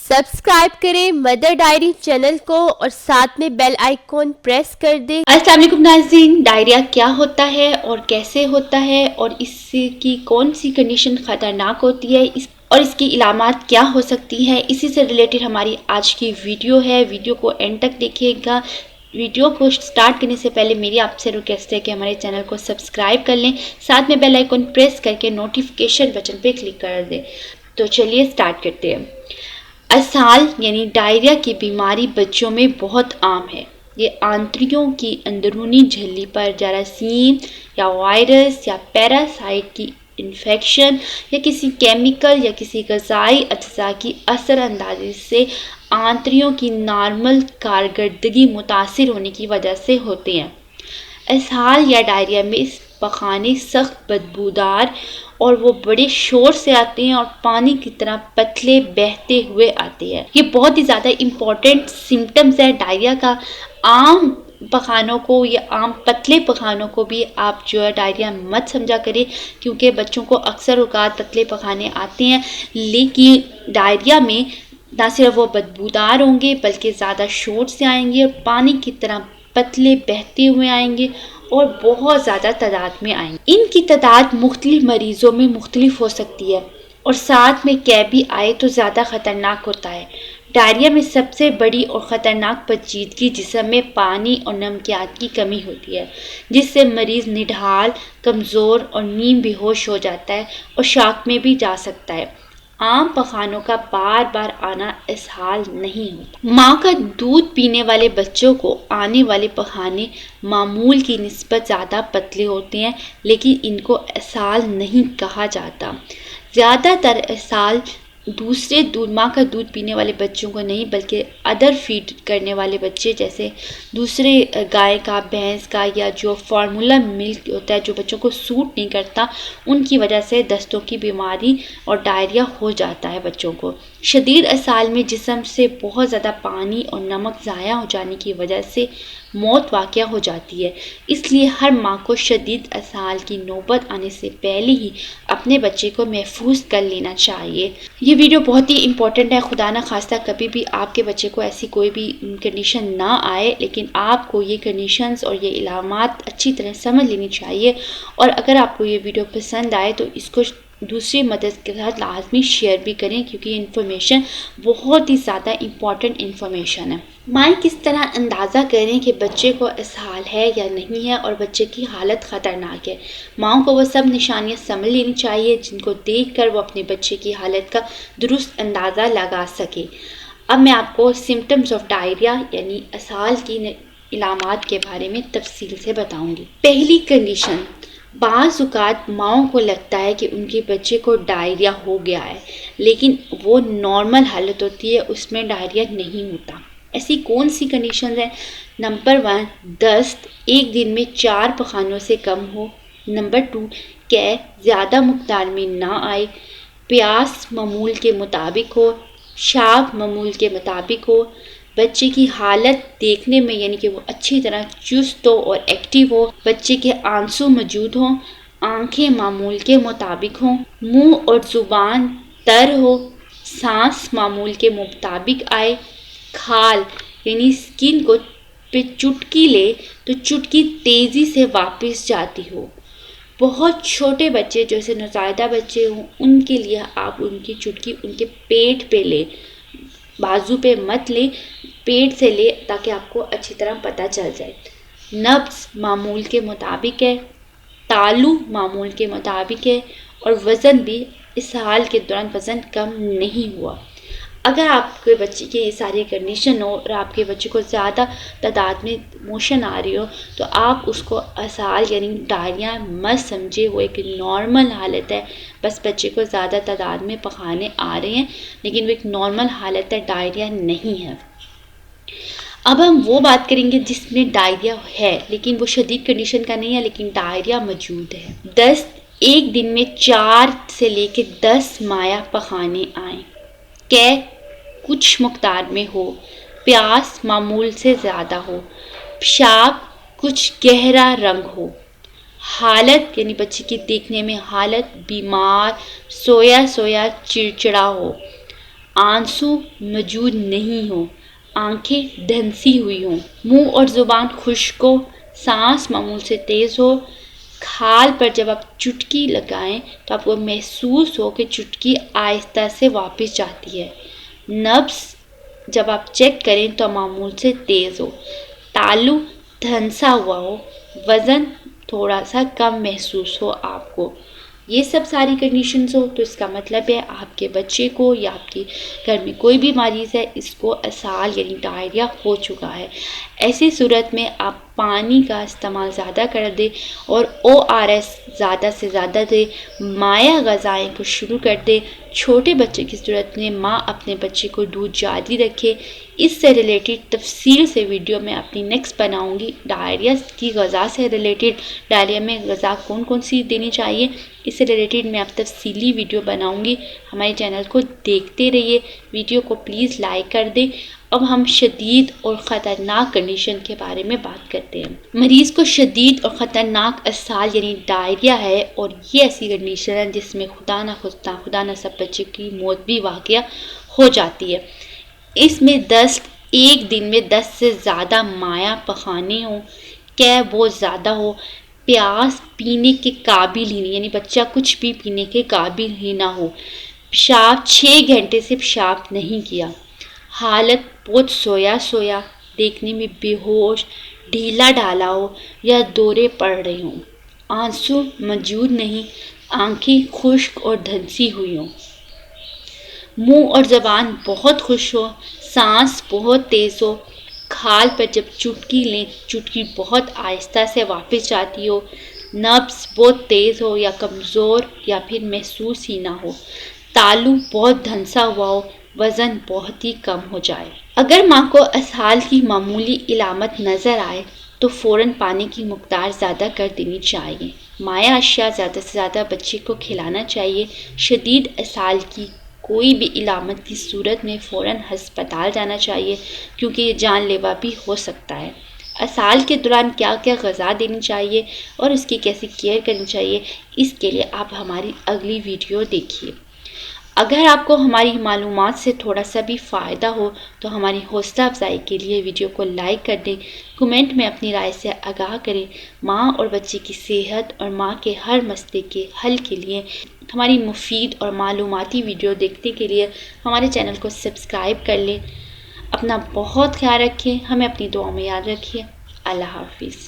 Subscribe کریں mother diary channel کو اور ساتھ میں بیل آئیکن پریس کر دیں۔ السلام علیکم ناظرین، ڈائریا کیا ہوتا ہے اور کیسے ہوتا ہے اور اس کی کون سی کنڈیشن خطرناک ہوتی ہے اور اس کی علامات کیا ہو سکتی ہیں، اسی سے ریلیٹڈ ہماری آج کی ویڈیو ہے۔ ویڈیو کو اینڈ تک دیکھیے گا۔ ویڈیو کو سٹارٹ کرنے سے پہلے میری آپ سے ریکویسٹ ہے کہ ہمارے چینل کو سبسکرائب کر لیں، ساتھ میں بیل آئیکن پریس کر کے نوٹیفیکیشن بٹن پہ کلک کر دیں۔ تو چلیے سٹارٹ کرتے ہیں۔ اسہال یعنی ڈائریا کی بیماری بچوں میں بہت عام ہے۔ یہ آنتڑیوں کی اندرونی جھلی پر جراثیم یا وائرس یا پیراسائٹ کی انفیکشن یا کسی کیمیکل یا کسی غذائی اجزاء کی اثر اندازی سے آنتڑیوں کی نارمل کارکردگی متاثر ہونے کی وجہ سے ہوتے ہیں۔ اسہال یا ڈائریا میں پخانے سخت بدبودار اور وہ بڑے شور سے آتے ہیں اور پانی کی طرح پتلے بہتے ہوئے آتے ہیں۔ یہ بہت ہی زیادہ امپورٹنٹ سمٹمز ہے ڈائریا کا۔ عام پخانوں کو یا عام پتلے پخانوں کو بھی آپ جو ہے ڈائریا مت سمجھا کریں، کیونکہ بچوں کو اکثر اوقات پتلے پخانے آتے ہیں، لیکن ڈائریا میں نہ صرف وہ بدبودار ہوں گے بلکہ زیادہ شور سے آئیں گے اور پانی کی طرح پتلے بہتے ہوئے آئیں گے اور بہت زیادہ تعداد میں آئیں گے۔ ان کی تعداد مختلف مریضوں میں مختلف ہو سکتی ہے اور ساتھ میں قیبی آئے تو زیادہ خطرناک ہوتا ہے۔ ڈائریا میں سب سے بڑی اور خطرناک پیچیدگی جسم میں پانی اور نمکیات کی کمی ہوتی ہے، جس سے مریض نڈھال، کمزور اور نیم بے ہوش ہو جاتا ہے اور شاک میں بھی جا سکتا ہے۔ عام پخانوں کا بار بار آنا اسہال نہیں ہوتا۔ ماں کا دودھ پینے والے بچوں کو آنے والے پخانے معمول کی نسبت زیادہ پتلے ہوتے ہیں، لیکن ان کو اسہال نہیں کہا جاتا۔ زیادہ تر اسہال دوسرے ماں کا دودھ پینے والے بچوں کو نہیں بلکہ ادر فیڈ کرنے والے بچے، جیسے دوسرے گائے کا، بھینس کا یا جو فارمولا ملک ہوتا ہے جو بچوں کو سوٹ نہیں کرتا، ان کی وجہ سے دستوں کی بیماری اور ڈائریا ہو جاتا ہے بچوں کو۔ شدید اسہال میں جسم سے بہت زیادہ پانی اور نمک ضائع ہو جانے کی وجہ سے موت واقع ہو جاتی ہے، اس لیے ہر ماں کو شدید اسہال کی نوبت آنے سے پہلے ہی اپنے بچے کو محفوظ کر لینا چاہیے۔ یہ ویڈیو بہت ہی امپورٹنٹ ہے۔ خدا نہ خواستہ کبھی بھی آپ کے بچے کو ایسی کوئی بھی کنڈیشن نہ آئے، لیکن آپ کو یہ کنڈیشنز اور یہ علامات اچھی طرح سمجھ لینی چاہیے، اور اگر آپ کو یہ ویڈیو پسند آئے تو اس کو دوسری مدد کے ساتھ لازمی شیئر بھی کریں، کیونکہ یہ انفارمیشن بہت ہی زیادہ امپورٹنٹ انفارمیشن ہے۔ مائیں کس طرح اندازہ کریں کہ بچے کو اسہال ہے یا نہیں ہے اور بچے کی حالت خطرناک ہے؟ ماؤں کو وہ سب نشانیاں سمجھ لینی چاہیے جن کو دیکھ کر وہ اپنے بچے کی حالت کا درست اندازہ لگا سکے۔ اب میں آپ کو سمٹمز آف ڈائریا یعنی اسہال کی علامات کے بارے میں تفصیل سے بتاؤں گی۔ پہلی کنڈیشن، بعض اوقات ماؤں کو لگتا ہے کہ ان کے بچے کو ڈائریا ہو گیا ہے، لیکن وہ نارمل حالت ہوتی ہے، اس میں ڈائریا نہیں ہوتا۔ ایسی کون سی کنڈیشنز ہیں؟ نمبر 1، دست ایک دن میں 4 پخانوں سے کم ہو۔ نمبر 2، قے زیادہ مقدار میں نہ آئے، پیاس معمول کے مطابق ہو، شاگ معمول کے مطابق ہو، بچے کی حالت دیکھنے میں یعنی کہ وہ اچھی طرح چست ہو اور ایکٹیو ہو، بچے کے آنسو موجود ہوں، آنکھیں معمول کے مطابق ہوں، منہ اور زبان تر ہو، سانس معمول کے مطابق آئے، کھال یعنی سکن کو پہ چٹکی لے تو چٹکی تیزی سے واپس جاتی ہو۔ بہت چھوٹے بچے جیسے نوزائیدہ بچے ہوں، ان کے لیے آپ ان کی چٹکی ان کے پیٹ پہ لیں، بازو پہ مت لیں، پیٹ سے لیں تاکہ آپ کو اچھی طرح پتہ چل جائے۔ نبض معمول کے مطابق ہے، تالو معمول کے مطابق ہے، اور وزن بھی اسہال کے دوران وزن کم نہیں ہوا۔ اگر آپ کے بچے کی یہ ساری کنڈیشن ہو اور آپ کے بچے کو زیادہ تعداد میں موشن آ رہی ہو تو آپ اس کو اسہال یعنی ڈائریا مت سمجھے، وہ ایک نارمل حالت ہے، بس بچے کو زیادہ تعداد میں پخانے آ رہے ہیں، لیکن وہ ایک نارمل حالت ہے، ڈائریا نہیں ہے۔ اب ہم وہ بات کریں گے جس میں ڈائریا ہے لیکن وہ شدید کنڈیشن کا نہیں ہے، لیکن ڈائریا موجود ہے۔ دست ایک دن میں 4 سے لے کے 10 مایع پخانے آئیں، قے کچھ مقدار میں ہو، پیاس معمول سے زیادہ ہو، پیشاب کچھ گہرا رنگ ہو، حالت یعنی بچے کی دیکھنے میں حالت بیمار، سویا چڑچڑا ہو، آنسو موجود نہیں ہو، آنکھیں دھنسی ہوئی ہوں، منہ اور زبان خشک ہو، سانس معمول سے تیز ہو، کھال پر جب آپ چٹکی لگائیں تو آپ کو محسوس ہو کہ چٹکی آہستہ سے واپس جاتی ہے، نبض جب آپ چیک کریں تو معمول سے تیز ہو، تالو دھنسا ہوا ہو، وزن تھوڑا سا کم محسوس ہو آپ کو، یہ سب ساری کنڈیشنز ہو تو اس کا مطلب ہے آپ کے بچے کو یا آپ کے گھر میں کوئی بھی مریض ہے اس کو اسہال یعنی ڈائریا ہو چکا ہے۔ ایسی صورت میں آپ پانی کا استعمال زیادہ کر دیں اور ORS زیادہ سے زیادہ دیں، مائع غذائیں کو شروع کر دیں۔ چھوٹے بچے کی صورت میں ماں اپنے بچے کو دودھ جاری رکھے۔ اس سے ریلیٹڈ تفصیل سے ویڈیو میں اپنی نیکسٹ بناؤں گی۔ ڈائریا کی غذا سے ریلیٹڈ، ڈائریا میں غذا کون کون سی دینی چاہیے، اس سے ریلیٹڈ میں آپ تفصیلی ویڈیو بناؤں گی۔ ہمارے چینل کو دیکھتے رہیے، ویڈیو کو پلیز لائک کر دیں۔ اب ہم شدید اور خطرناک کنڈیشن کے بارے میں بات کرتے ہیں۔ مریض کو شدید اور خطرناک اسہال یعنی ڈائریا ہے، اور یہ ایسی کنڈیشن ہے جس میں خدا نہ سب بچے کی موت بھی واقع ہو جاتی ہے۔ اس میں دست ایک دن میں 10 سے زیادہ مائع پخانے ہوں، قے بہت زیادہ ہو، پیاس پینے کے قابل ہی نہیں، یعنی بچہ کچھ بھی پینے کے قابل ہی نہ ہو، پیشاب 6 گھنٹے سے پیشاب نہیں کیا، حالت بہت سویا دیکھنے میں بے ہوش، ڈھیلا ڈالا ہو یا دورے پڑ رہے ہوں، آنسو موجود نہیں، آنکھیں خشک اور دھنسی ہوئی ہوں، منہ اور زبان بہت خشک ہو، سانس بہت تیز ہو، کھال پر جب چٹکی لیں چٹکی بہت آہستہ سے واپس جاتی ہو، نبض بہت تیز ہو یا کمزور یا پھر محسوس ہی نہ ہو، تالو بہت دھنسا ہوا ہو، وزن بہت ہی کم ہو جائے۔ اگر ماں کو اسہال کی معمولی علامت نظر آئے تو فوراً پانی کی مقدار زیادہ کر دینی چاہیے، مائع اشیاء زیادہ سے زیادہ بچے کو کھلانا چاہیے۔ شدید اسہال کی کوئی بھی علامت کی صورت میں فوراً ہسپتال جانا چاہیے کیونکہ یہ جان لیوا بھی ہو سکتا ہے۔ اسہال کے دوران کیا کیا غذا دینی چاہیے اور اس کی کیسی کیئر کرنی چاہیے، اس کے لیے آپ ہماری اگلی ویڈیو دیکھیے۔ اگر آپ کو ہماری معلومات سے تھوڑا سا بھی فائدہ ہو تو ہماری حوصلہ افزائی کے لیے ویڈیو کو لائک کر دیں، کمنٹ میں اپنی رائے سے آگاہ کریں۔ ماں اور بچے کی صحت اور ماں کے ہر مسئلے کے حل کے لیے ہماری مفید اور معلوماتی ویڈیو دیکھنے کے لیے ہمارے چینل کو سبسکرائب کر لیں۔ اپنا بہت خیال رکھیں، ہمیں اپنی دعاؤں میں یاد رکھیے۔ اللہ حافظ۔